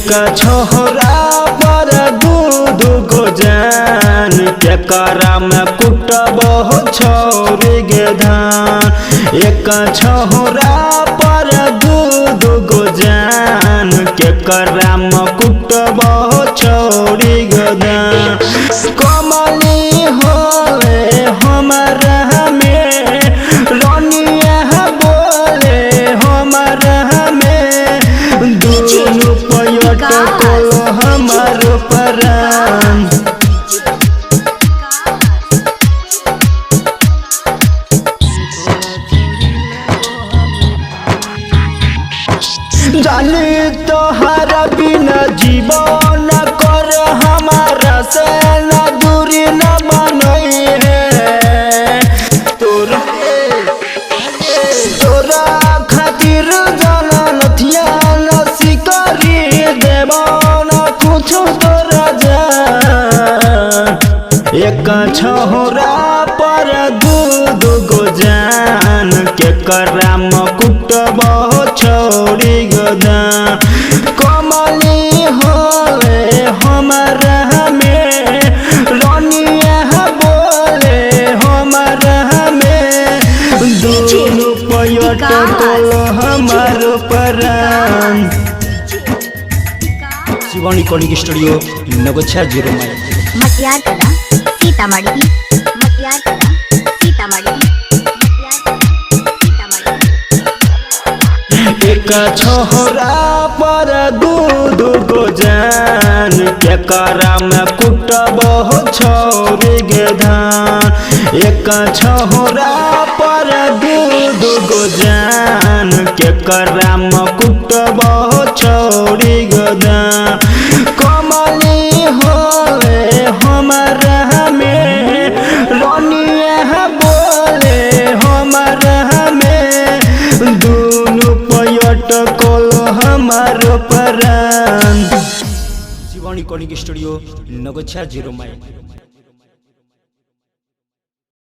एक छोहरा पर दूध को जान के करा में कुटबो छोरी गे धान। एक छोहरा पर दूध को जान के करा में कुटबो छोरी गे धान। कमली होले हमारा में रनिया बोले हमारा में दोनों पयट को हमार परान। जानी तोहरा बिना जीवन कर हमारा से न दूरी न बनई है। तोरा खातिर जाना नथिया न सिकरी देव न कुछ तोरा जान। एक छोहरा पर दूध को जान के कराम कुटबो छोरी गदा। कमली होले हमारा में रनिया बोले हमारा में दोनों पयट को हमार परान। शिवानी कॉलिंग स्टूडियो नगोछा 0 माइल मटियार कला सीतामढ़ी। मटियार कला सीतामढ़ी। एक छोहरा पर दूध को जान के करा में कुटबो छोरी गे धान। एक छोहरा पर दूध को जान के करा में कुटबो छोरी गे धान। कमली होले हमारा में रनिया बोले हमारा में दोनों पयट को हमार परान। शिवानी कॉलिंग स्टूडियो नगोछा 0 माइल।